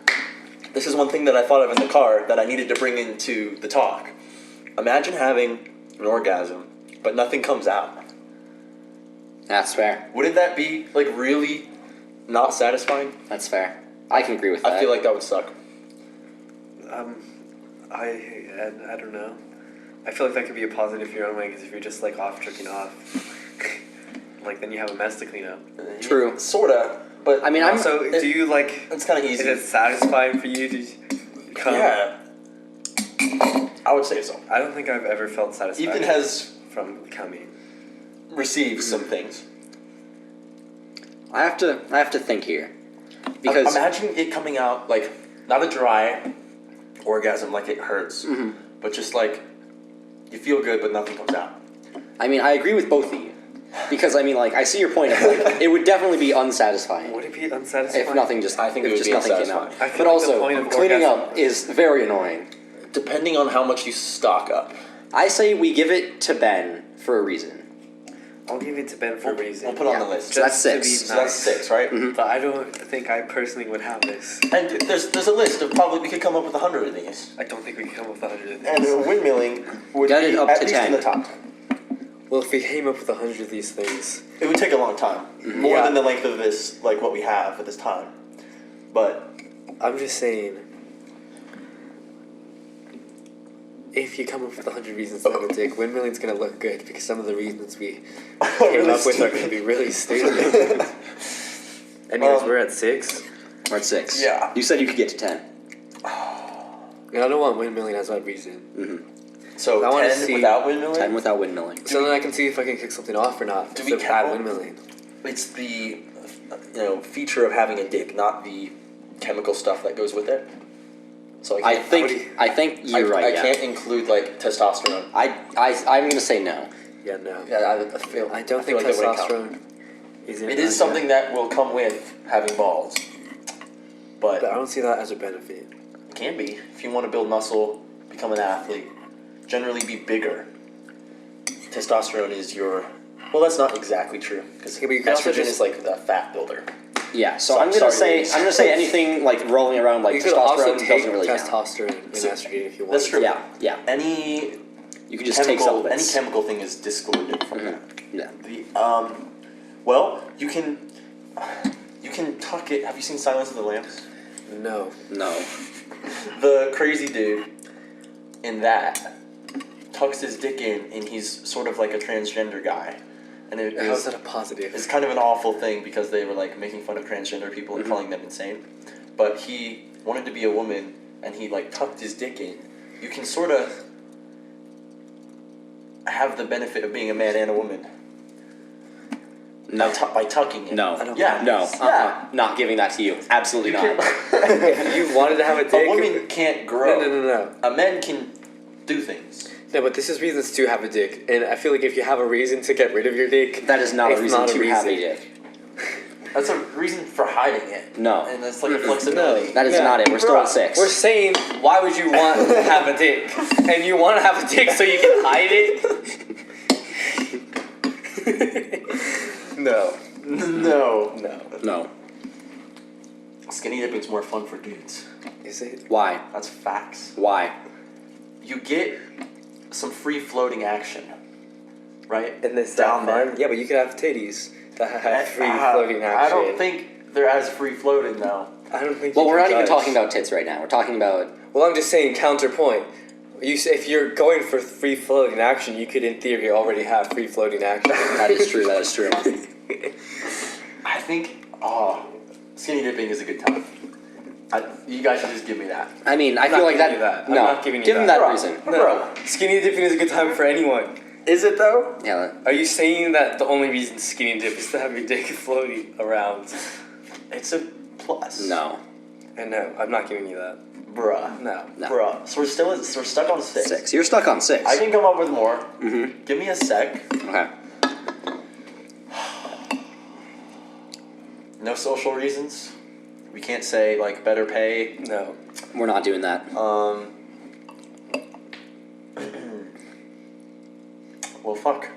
this is one thing that I thought of in the car that I needed to bring into the talk. Imagine having an orgasm, but nothing comes out. That's fair. Wouldn't that be, like, really not satisfying? That's fair. I can agree with that. I feel like that would suck. I don't know. I feel like that could be a positive for your own way, because if you're just like off jerking off, like then you have a mess to clean up. True. Sorta, but I mean, I'm Also, do you like? it's kind of Is easy. it satisfying for you to come? Yeah, I would say so. I don't think I've ever felt satisfied. Ethan has from coming. received some things. I have to think here. Because Imagine it coming out like not a dry orgasm, like it hurts, but just like you feel good, but nothing comes out. I mean, I agree with both of you. Because I mean, like, I see your point of like, it would definitely be unsatisfying Would it be unsatisfying? if nothing just I think if it would just be nothing came out. unsatisfying. I feel But like the also, point of cleaning orgasm- up is very annoying. Depending on how much you stock up. I say we give it to Ben for a reason. I'll give it to Ben for a reason. We'll put on Yeah. the list. So that's Just to 6. be So that's 6, right? But I don't think I personally would have this. And there's a list of probably we could come up with 100 of these. I don't think we can come up with 100 of And these. windmilling would Get be it up at to least 10. in the top 10. Well, if we came up with 100 of these things, It would take a long time, more Yeah. than the length of this, like what we have at this time. But I'm just saying, if you come up with 100 reasons to have a dick, windmilling's gonna look good because some of the reasons we came Really up with are stupid. gonna be really stupid. Anyways, we're at 6. We're at 6. Yeah. You said you could get to 10. And I don't want windmilling as my reason. so I wanna 10 see- without windmilling. 10 without windmilling. So then I can see if I can kick something off or not. Do we instead of add count? windmilling. It's the feature of having a dick, not the chemical stuff that goes with it. So I can't- think you're right. I yeah. can't include like testosterone. I'm gonna say no. Yeah, no. Yeah, I feel. I don't feel think like it wouldn't count. testosterone is in It that is something that will come with having balls, but But I don't see that as a benefit. it can be if you want to build muscle, become an athlete, generally be bigger. Testosterone is your. Well, that's not exactly true because Yeah, but you can also estrogen just- is like the fat builder. Yeah. So So- I'm gonna sorry, say anything like rolling around like You could also testosterone take doesn't really count. testosterone and So- estrogen if you want. That's true. Yeah. Yeah. Any You could just take chemical, any supplements. chemical thing is discluded from that. Yeah. The well, you can tuck it. Have you seen Silence of the Lambs? No. No. The crazy dude in that tucks his dick in, and he's sort of like a transgender guy. And it How's was, that a positive? it's kind of an awful thing because they were like making fun of transgender people and calling them insane. But he wanted to be a woman, and he like tucked his dick in. You can sort of have the benefit of being a man and a woman No. by tucking it. No. I don't- Yeah. No. Yeah. Not giving that to you. Absolutely not. If you wanted to have a dick. A woman can't grow. No. A man can do things. No, but this is reasons to have a dick, and I feel like if you have a reason to get rid of your dick, That is not a it's reason not a to have a reason. dick. That's a reason for hiding it. No. And that's like a flexibility. That is Yeah. not it. We're still Bruh. at 6. We're saying, why would you want to have a dick? And you want to have a dick so you can hide it? No. No. No. Skinny dipping's more fun for dudes. Is it? Why? That's facts. Why? You get some free floating action, right? And this down there. Yeah, but you could have titties that have free Uh, floating action. I don't think they're as free floating though. I don't think. Well, you we're can not even judge. talking about tits right now. We're talking about. Well, I'm just saying counterpoint. You say if you're going for free floating action, you could, in theory, already have free floating action. That is true. That is true. I think skinny dipping is a good time. You guys should just give me that. I mean, I I'm feel not like giving that. you that. I'm No. not giving you Give him that. that reason. No, skinny dipping is a good time for anyone. Is it though? Yeah. Are you saying that the only reason to skinny dip is to have your dick floating around? It's a plus. No. And no, I'm not giving you that. Bruh. No. No. Bruh. So we're stuck on 6. 6. You're stuck on 6. I can come up with more. Mm-hmm. Give me a sec. Okay. No social reasons. We can't say like better pay. No. We're not doing that. Well, fuck.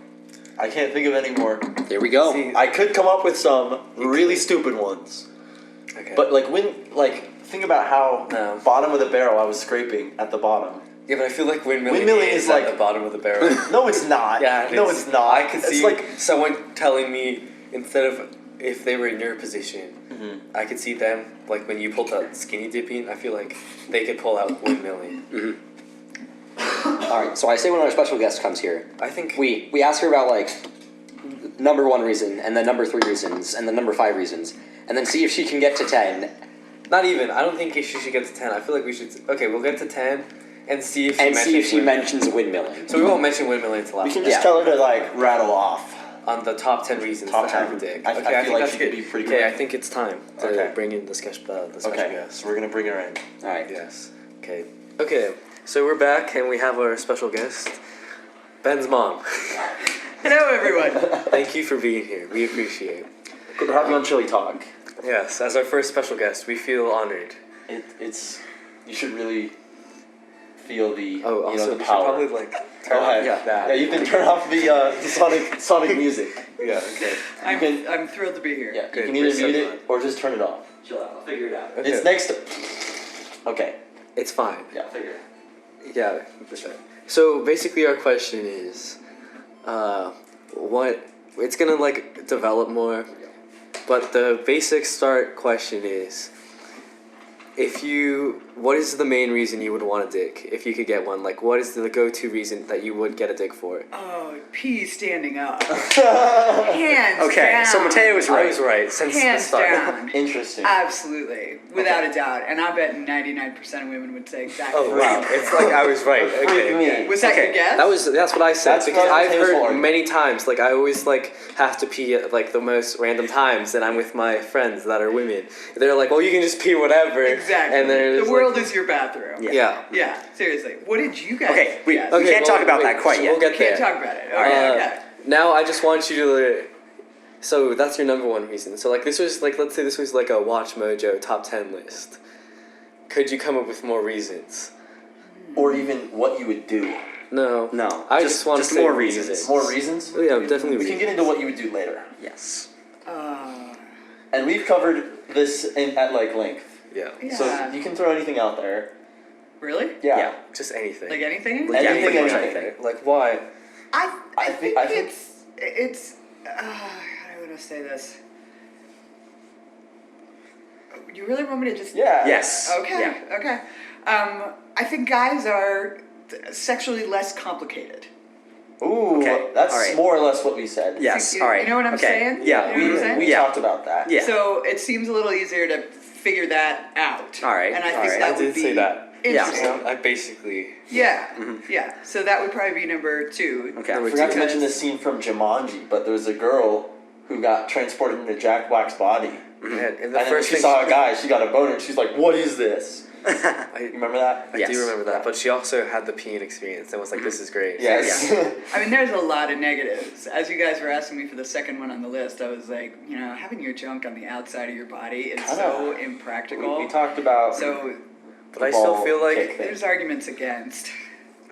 I can't think of any more. There we go. See- I could come up with some really stupid ones. Okay. But think about how No. bottom of the barrel I was scraping at the bottom. yeah, but I feel like windmilling Windmilling is is at like- the bottom of the barrel. No, it's not. Yeah, no, is. it's not. I could it's see like someone telling me instead of if they were in your position, Mm-hmm. I could see them like when you pulled out skinny dipping. I feel like they could pull out windmilling. All right. So I say when our special guest comes here, I think we ask her about like number 1 reason, and then number 3 reasons, and then number 5 reasons, and then see if she can get to 10, not even. I don't think she should get to 10. I feel like we should. Okay, we'll get to 10 and see if she mentions windmilling. So we won't mention windmilling until we after can just Yeah. tell her to like rattle off. on the top 10 reasons Top to have 10. a dick. I Okay, feel think like that's she good. could be pretty Okay, good. I think it's time to Okay. bring in the special Okay, guest. so we're gonna bring her in. All right. Yes. Okay. Okay. So we're back and we have our special guest, Ben's mom. Hello, everyone. Thank you for being here. We appreciate it. Good to have you on Chili Talk. Yes, as our first special guest, we feel honored. It's you should really feel the Oh, also, the we should power. probably like turn Go ahead. off that. Yeah, you can turn off the sonic music. Yeah. Okay. I'm thrilled to be here. Yeah, Good, you can we're either so mute glad. it or just turn it off. Chill out. I'll figure it out. Okay. It's next to. Okay. It's fine. Yeah, figure it. Yeah. So basically, our question is, what it's gonna like develop more, but the basic start question is, what is the main reason you would want a dick if you could get one? Like, what is the go-to reason that you would get a dick for? Oh, pee standing up. Hands Okay, down. so Mateo was I right. was right since the Hands start. down. Interesting. Absolutely. Without a doubt. And I bet 99% of women would say exactly Oh wow! It's like I was right. Okay. me. Was that your guess? That's what I said That's because what I've Mateo's heard for. many times. Like I always like have to pee at like the most random times, and I'm with my friends that are women. They're like, "Well, you can just pee whatever." Exactly. And there's the world is your bathroom. yeah. Yeah, seriously. What did you guys Okay, we- guess? okay. can't talk about that quite so yet. We'll get Can't there. talk about it. All right, okay. Now I just want you to. So that's your number one reason. So like this was like let's say this was like a Watch Mojo top 10 list. Could you come up with more reasons? Or even what you would do. No. No, I just- just want to just say more reasons. reasons. More reasons? Oh, yeah, definitely We can get into what you would do later. Yes. And we've covered this at like length. Yeah. Yeah. So you can throw anything out there. Really? Yeah. Just anything. Like anything? Yeah, Anything, pretty much anything. Like why? I think I think- it's how do I want to say this? You really want me to just Yeah. Yes. Okay, Yeah. okay. I think guys are sexually less complicated. Ooh, Okay, that's all right. more or less what we said. Yes. You- All right. you know what I'm okay. saying? Yeah. You know what I'm saying? We talked about that. Yeah. So it seems a little easier to figure that out. All right, And I all think right. that I would did be say that. interesting. I basically. Yeah. Yeah. So that would probably be number 2. Okay. I Number forgot to two. mention this scene from Jumanji, but there was a girl who got transported into Jack Black's body. Man, and the And then when first she thing saw a guy, she got a boner, and she's like, "What is this?" You I, remember that? I Yes. do remember that, but she also had the peeing experience and was like, "This is great." Yes. I mean, there's a lot of negatives. As you guys were asking me for the second one on the list, I was like, having your junk on the outside of your body is so impractical. we talked about. So But I still feel like kick thing. there's arguments against.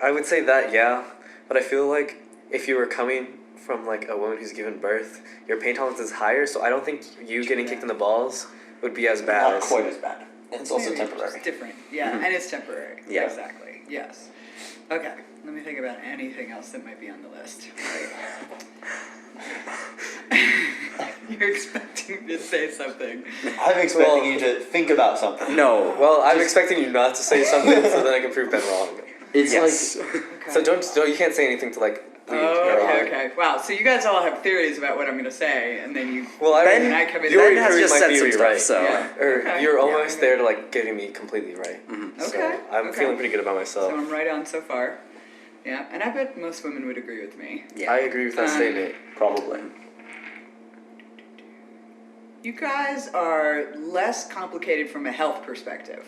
I would say that, yeah. But I feel like if you were coming from like a woman who's given birth, your pain tolerance is higher. So I don't think you getting kicked in the balls would be as bad. Not quite as bad. And it's also Maybe it's temporary. just different. Yeah, and it's temporary. Yeah. Exactly. Yes. Okay. Let me think about anything else that might be on the list. You're expecting me to say something. I'm expecting Well- you to think about something. No. Well, I'm expecting you not to say something, so then I can prove Ben wrong. It's Yes. Okay. So don't you can't say anything to like. lead Oh, me wrong. okay. Wow. So you guys all have theories about what I'm going to say, and then you. Well, I Ben- and I come in. you already Ben has proved just my said some theory stuff, right. so. Yeah. Or Okay. you're Yeah, almost okay. there to like getting me completely right. Okay. So I'm okay. feeling pretty good about myself. So I'm right on so far. Yeah, and I bet most women would agree with me. Yeah. I agree with that statement. Probably. You guys are less complicated from a health perspective.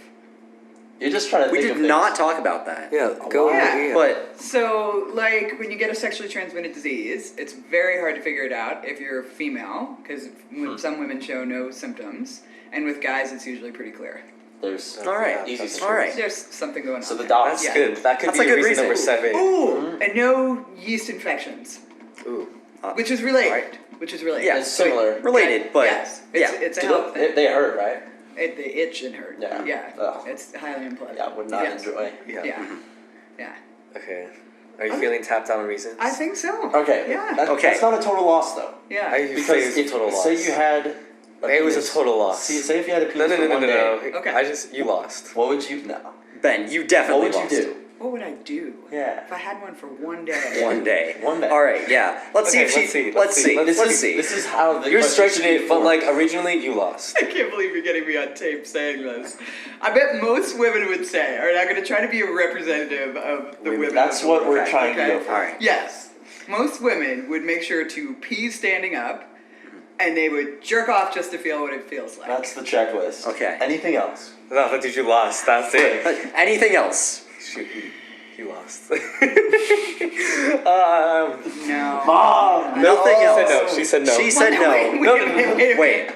You're just trying to We think did of things. not talk about that. Yeah, go Yeah. ahead. But So, like, when you get a sexually transmitted disease, it's very hard to figure it out if you're female, because some women show no symptoms, and with guys, it's usually pretty clear. There's all right. easy All right. solutions. There's something going on. So the there. docs. That's Yeah. good. That could That's be a good reason reason. number 7. Ooh, and no yeast infections, Ooh. which is related. Alright. Which is related. Yeah, It's similar. related, but yes, it's, yeah. it's a Do health thing. they hurt, right? They itch and hurt. Yeah. Yeah. Ugh. It's highly unpleasant. Yeah, would not Yes. enjoy. Yeah. Yeah. Yeah. Okay. Are you feeling tapped out on reasons? I think so. Okay. Yeah. Okay. That's not a total loss though. Yeah. I say Because it's if a total loss. say you had. It was a penis- total loss. Say if you had a No, penis no, for no, no, one no, day. no. Okay. You lost. What would you? No. Ben, you What definitely would you lost. do? What would I do? Yeah. If I had one for one day. One day. One day. All right. Yeah. Let's Okay, see if she. Let's see. This Let's is see. this is how the You're question stretching should be it, but formed. like originally you lost. I can't believe you're getting me on tape saying this. I bet most women would say, all right, I'm going to try to be a representative of the women. That's of the what world. we're trying to Okay? go for. All right. Yes. Most women would make sure to pee standing up, and they would jerk off just to feel what it feels like. That's the checklist. Okay. Anything else? No, that you lost. That's it. Anything else? Shoot, you lost. No. Mom. Nothing She else. said no. She said no. She said no. Wait, No. wait. Wait.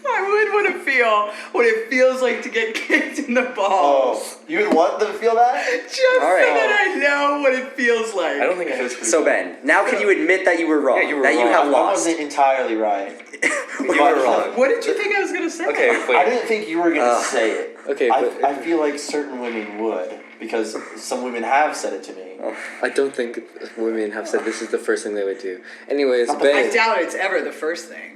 I would want to feel what it feels like to get kicked in the balls. Oh, you would want them to feel that? Just All right. so that I know what it feels like. I don't think I heard So Ben, now can you admit that you were wrong? Yeah, you were that you wrong. have I lost. wasn't entirely right. you were wrong. What did you think I was going to say? Okay, I wait. didn't think you were gonna say it. Okay, but I feel like certain women would because some women have said it to me. I don't think women have said this is the first thing they would do. Anyways, Not the Ben. I doubt it's ever the first thing.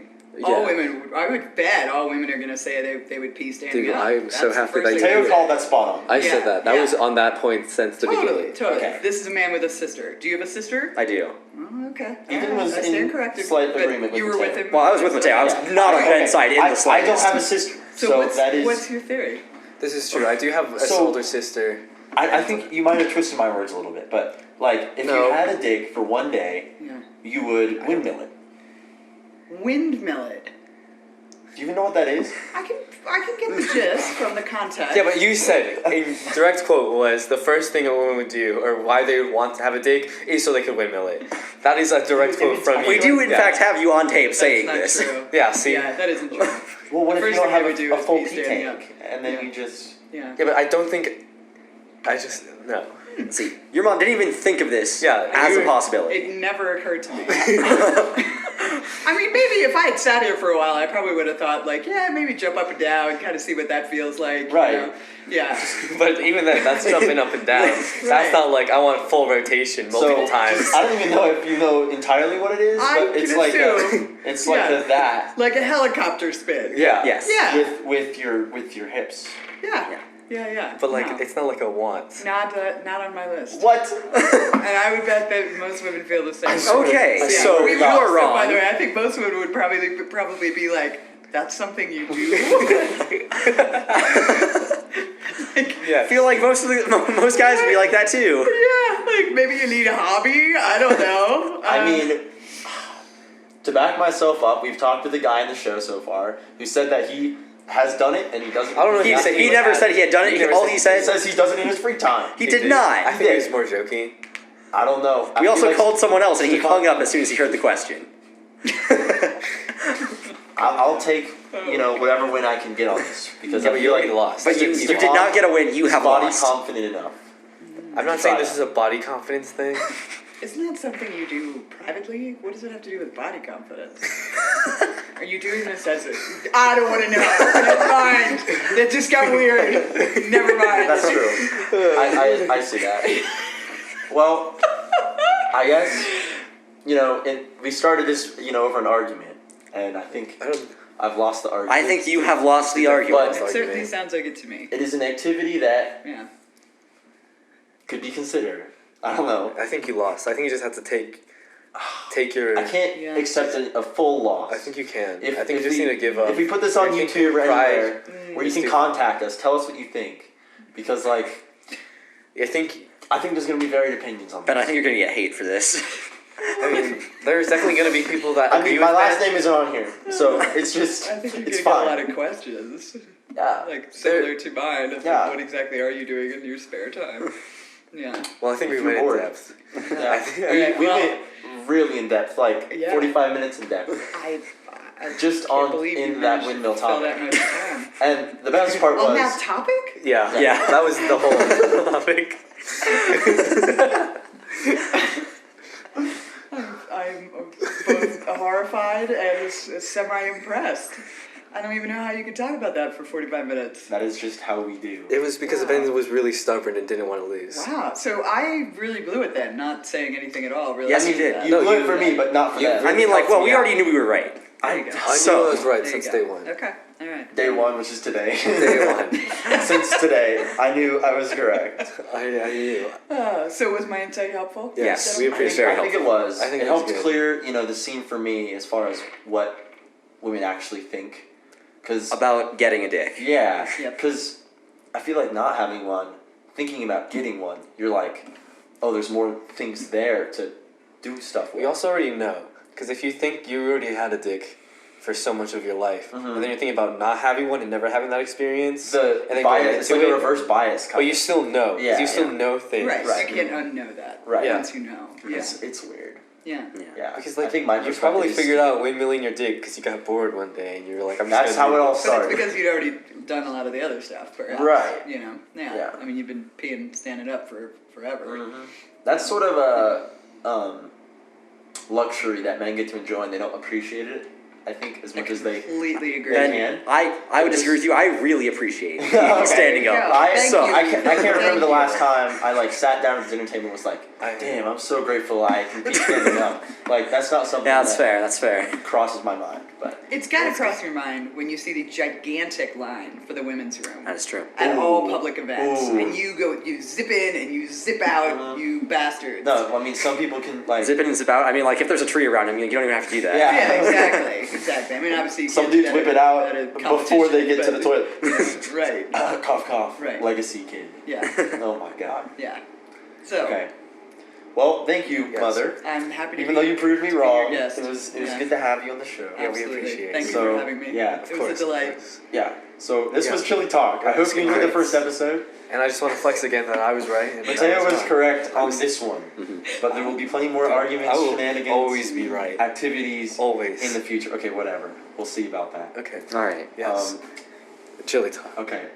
All Yeah. women, I would bet all women are going to say they would pee standing Dude, up. I'm so That's the happy first that thing you they Teo would. called that spot on. I Yeah, said that. That yeah. was on that point since the Totally, beginning. totally. Okay. This is a man with a sister. Do you have a sister? I do. Oh, okay. Ethan Alright, was I stand in corrected. slight But agreement with you were Mateo. with him. Well, I was with Mateo. I was Yeah. not on Okay. Ben's side in I the don't slightest. have a sister, So, so what's, that is. what's your theory? This is true. I do have a So- older sister. I think you might have twisted my words a little bit, but like if No. you had a dick for one day, Yeah. you would windmill it. Windmill it. Do you even know what that is? I can get the gist from the context. Yeah, but you said a direct quote was the first thing a woman would do, or why they would want to have a dick, is so they could windmill it. That is a direct If quote it's- from I you. We do in Yeah. fact have you on tape That's saying not this. True. Yeah. See. Yeah, that isn't true. Well, what The if you first don't thing I have would do a is full pee pee standing tank, and then Yeah. you just Yeah. Yeah, but I don't think. I just no. See, your mom didn't even think of this Yeah, as a you- possibility. It never occurred to me. I mean, maybe if I had sat here for a while, I probably would have thought, like, yeah, maybe jump up and down, kind of see what that feels like. Right. You know? Yeah. But even then, that's jumping up and down. Right. That's not like I want full rotation multiple times. I don't even know if you know entirely what it is, I but it's can like assume. it's like Yeah. that Like a helicopter spin. Yeah. Yes. Yeah. with your hips. Yeah. Yeah. But like, no. it's not like a want. Not on my list. What? And I would bet that most women feel the same. Okay, Yeah, so we you would are also, wrong. By the way, I think most women would probably be like, "That's something you do." Yeah. I feel like most guys would be like that too. Yeah, like maybe you need a hobby. I don't know. I mean, to back myself up, we've talked to the guy in the show so far who said that he has done it and he doesn't. I don't know if He, Yeah. he never said he had done it. He never All said- he said, He says he does it in his free time. he did not. I think he was more joking. I don't know. I We feel also like- called someone else, and he hung up as soon as he heard the question. I'll take whatever win I can get on this because Yeah, I but feel you already like lost. But you did not get a win. You have body lost. confident enough. I'm not saying this is a body confidence thing. Isn't that something you do privately? What does it have to do with body confidence? Are you doing this as a... I don't want to know. Never mind. That just got weird. Never mind. That's true. I see that. Well, I guess we started this over an argument, and I think I've lost the argument. I think you have lost the argument. It certainly sounds like it to me. It is an activity that Yeah. could be considered. I don't know. I think you lost. I think you just have to take your. I can't Yeah. accept a full loss. I think you can. If- I think if you just we- need to give up. If we put this on I think YouTube or pride anywhere where you is can to- contact us, tell us what you think. Because, I think. I think there's going to be varied opinions on this. Ben, I think you're gonna get hate for this. I mean, there's definitely going to be people that. I agree mean, with my last Ben. name isn't on here, so it's just, I think you're it's going to get fine. a lot of questions. Yeah. Like, similar to mine. Of Yeah. like, what exactly are you doing in your spare time? Yeah. Well, I think we If went you're in bored. depth. Yeah. I think- Okay, we well- went really in depth, like Yeah. 45 minutes in depth. I Just can't on- believe in you that managed windmill to fill topic. that much time. And the best part On was, that topic? Yeah. Yeah. That was the whole topic. I'm both horrified and semi-impressed. I don't even know how you could talk about that for 45 minutes. that is just how we do. It was because Ben was really stubborn and didn't want to lose. Wow, so I really blew it then, not saying anything at all. Really. Yes, you did. You No, blew it you- for me, but not for you- them. I mean, like, helped well, me we out. already knew we were right. There you go. I So- knew I was right There you since go. day one. Okay, alright. Day one, which is today. Day one. Since today, I knew I was correct. I knew. So was my insight helpful? Yes, we I think, appreciate very I think it helpful. was. I think it it was helped good. clear, the scene for me as far as what women actually think. Because About getting a dick. yeah, Yep. because I feel like not having one, thinking about getting one, you're like, oh, there's more things there to do stuff with. We also already know. Because if you think you already had a dick for so much of your life, and then you're thinking about not having one and never having that experience, the and then bias, going it's into like a it, reverse bias. Kind but you of. still know. 'cause Yeah, you still yeah. know things. Right, Right. you can't unknow that. Right. Yeah. Once you know. Yeah. It's weird. Yeah. Yeah. Because I like think my you perspective probably is figured skewed. out windmilling your dick because you got bored one day and you were like, I'm That's just how gonna it do all this. But it's started. because you'd already done a lot of the other stuff, perhaps. Right. You know? Yeah. Yeah. I mean, you've been peeing standing up for forever. Mhm. That's sort of a luxury that men get to enjoy and they don't appreciate it, I think, as much as they Completely agree. Ben, Ben, I would disagree with you. I really appreciate Okay. standing There you up. go. I Thank so you. I can't remember Thank the you. last time I sat down at the dinner table and was like, I- damn, I'm so grateful I can keep standing up. Like that's not something Yeah, that's that fair. That's fair. crosses my mind. But It's got to cross your mind when you see the gigantic line for the women's room That is true. at Ooh. all public events, Ooh. and you zip in and you zip out, you bastards. no, I mean some people can like Zip in and zip out. I mean, like, if there's a tree around him, you don't even have to do that. Yeah. Yeah, exactly. I mean, obviously, you some can't do dudes that whip it at out a before they get to the competition, toilet. Right. Cough cough. Right. Legacy kid. Yeah. Oh my god. Yeah. So Okay. Well, thank you, Yes. mother. I'm happy to Even be though you proved me to be your wrong, guest. it was Yeah. good to have you on the show. Yeah, we Absolutely. appreciate it. Thank you So, for having me. yeah, of it course, was a delight. Yeah. So this Yeah. was Chili Talk. I hope you enjoyed the great. first episode. And I just want to flex again that I was right. And Mateo was wrong. correct I on was- this one, but there will be plenty more arguments, I will shenanigans, always be right. activities Always. in the future. Okay, whatever. We'll see about that. Okay. All right. Yes. Chili talk. Okay.